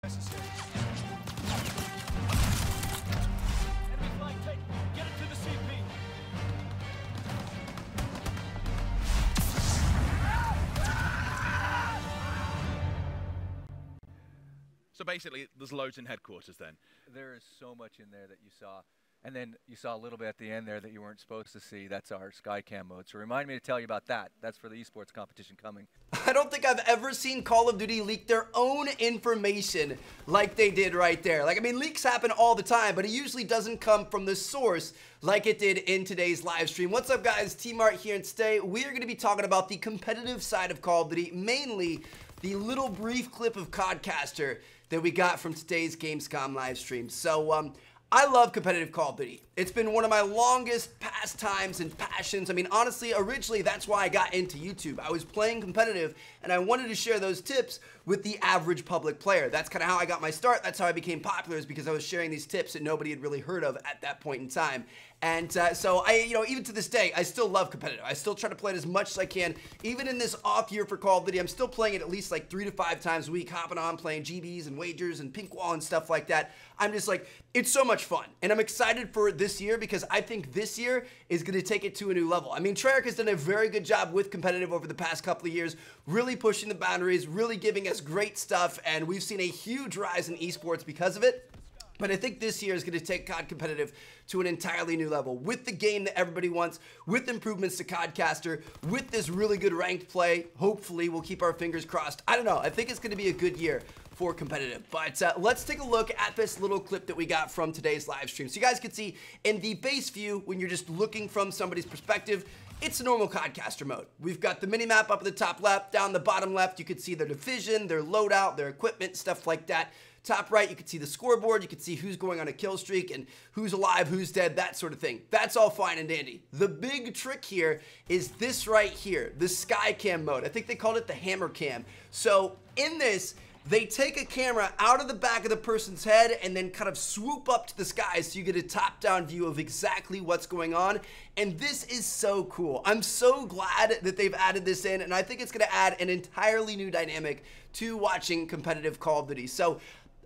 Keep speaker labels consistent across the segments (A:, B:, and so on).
A: Necessary. Enemy flank taken. Get it to the CP.
B: So basically, there's loads in headquarters then.
C: There is so much in there that you saw. And then you saw a little bit at the end there that you weren't supposed to see. That's our Skycam mode. So remind me to tell you about that. That's for the esports competition coming.
D: I don't think I've ever seen Call of Duty leak their own information like they did right there. Like, I mean, leaks happen all the time, but it usually doesn't come from the source like it did in today's live stream. What's up, guys? T-Mart here, and today we are going to be talking about the competitive side of Call of Duty, mainly the little brief clip of Codcaster that we got from today's Gamescom live stream. So, I love competitive Call of Duty. It's been one of my longest pastimes and passions. I mean, honestly, originally, that's why I got into YouTube. I was playing competitive, and I wanted to share those tips with the average public player. That's kind of how I got my start. That's how I became popular, is because I was sharing these tips that nobody had really heard of at that point in time. And so even to this day, I still love competitive. I still try to play it as much as I can. Even in this off year for Call of Duty, I'm still playing it at least like 3 to 5 times a week, hopping on, playing GBs and wagers and pink wall and stuff like that. I'm just like, it's so much fun. And I'm excited for this year because I think this year is going to take it to a new level. I mean, Treyarch has done a very good job with competitive over the past couple of years, really pushing the boundaries, really giving us great stuff, and we've seen a huge rise in esports because of it. But I think this year is going to take COD competitive to an entirely new level with the game that everybody wants, with improvements to Codcaster, with this really good ranked play. Hopefully, we'll keep our fingers crossed. I don't know. I think it's going to be a good year for competitive. But let's take a look at this little clip that we got from today's live stream. So you guys can see in the base view, when you're just looking from somebody's perspective, it's a normal Codcaster mode. We've got the mini-map up at the top left, down the bottom left, you can see their division, their loadout, their equipment, stuff like that. Top right, you can see the scoreboard, you can see who's going on a kill streak and who's alive, who's dead, that sort of thing. That's all fine and dandy. The big trick here is this right here, the Skycam mode. I think they called it the Hammercam. So in this, they take a camera out of the back of the person's head and then kind of swoop up to the sky so you get a top-down view of exactly what's going on. And this is so cool. I'm so glad that they've added this in, and I think it's going to add an entirely new dynamic to watching competitive Call of Duty. So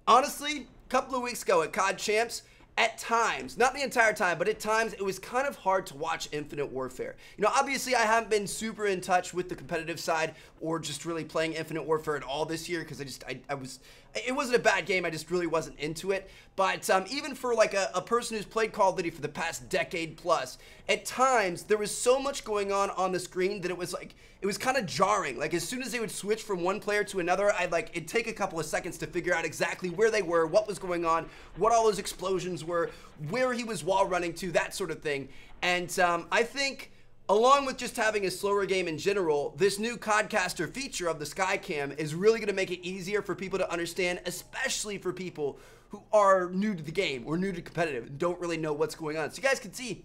D: honestly, a couple of weeks ago at COD Champs, at times, not the entire time, but at times, it was kind of hard to watch Infinite Warfare. You know, obviously, I haven't been super in touch with the competitive side or just really playing Infinite Warfare at all this year because it wasn't a bad game, I just really wasn't into it. But even for like a person who's played Call of Duty for the past decade plus, at times, there was so much going on the screen that it was kind of jarring. Like, as soon as they would switch from one player to another, it'd take a couple of seconds to figure out exactly where they were, what was going on, what all those explosions were, where he was wall running to, that sort of thing. And I think, along with just having a slower game in general, this new Codcaster feature of the Skycam is really going to make it easier for people to understand, especially for people who are new to the game or new to competitive and don't really know what's going on. So you guys can see,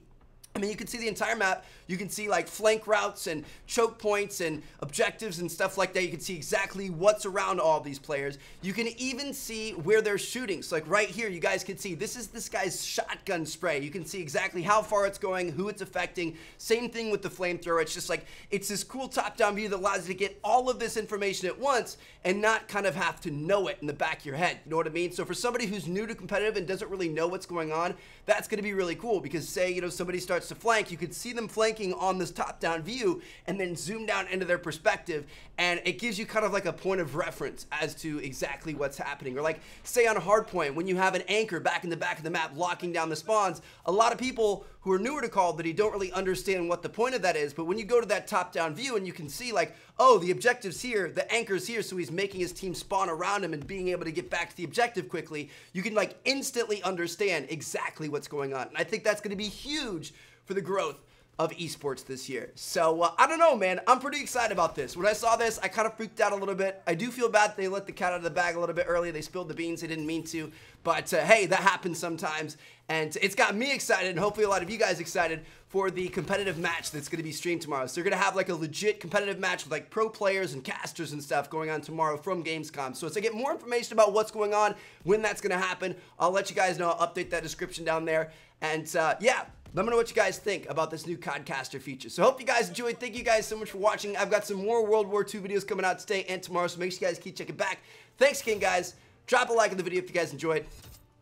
D: I mean, you can see the entire map. You can see like flank routes and choke points and objectives and stuff like that. You can see exactly what's around all these players. You can even see where they're shooting. So like right here, you guys can see this is this guy's shotgun spray. You can see exactly how far it's going, who it's affecting. Same thing with the flamethrower. It's just like, it's this cool top-down view that allows you to get all of this information at once and not kind of have to know it in the back of your head. You know what I mean? So for somebody who's new to competitive and doesn't really know what's going on, that's going to be really cool because say, you know, somebody starts to flank, you could see them flanking on this top-down view and then zoom down into their perspective, and it gives you kind of like a point of reference as to exactly what's happening. Or like, say on a hard point, when you have an anchor back in the back of the map locking down the spawns, a lot of people who are newer to Call of Duty don't really understand what the point of that is, but when you go to that top-down view and you can see like, oh, the objective's here, the anchor's here, so he's making his team spawn around him and being able to get back to the objective quickly, you can like instantly understand exactly what's going on. And I think that's going to be huge for the growth of esports this year. So I don't know, man. I'm pretty excited about this. When I saw this, I kind of freaked out a little bit. I do feel bad that they let the cat out of the bag a little bit early. They spilled the beans. They didn't mean to. But hey, that happens sometimes. And it's got me excited, and hopefully a lot of you guys excited for the competitive match that's going to be streamed tomorrow. So they're going to have like a legit competitive match with like pro players and casters and stuff going on tomorrow from Gamescom. So as I get more information about what's going on, when that's going to happen, I'll let you guys know. I'll update that description down there. And yeah, let me know what you guys think about this new Codcaster feature. So hope you guys enjoyed. Thank you guys so much for watching. I've got some more World War II videos coming out today and tomorrow, so make sure you guys keep checking back. Thanks again, guys. Drop a like on the video if you guys enjoyed.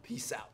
D: Peace out.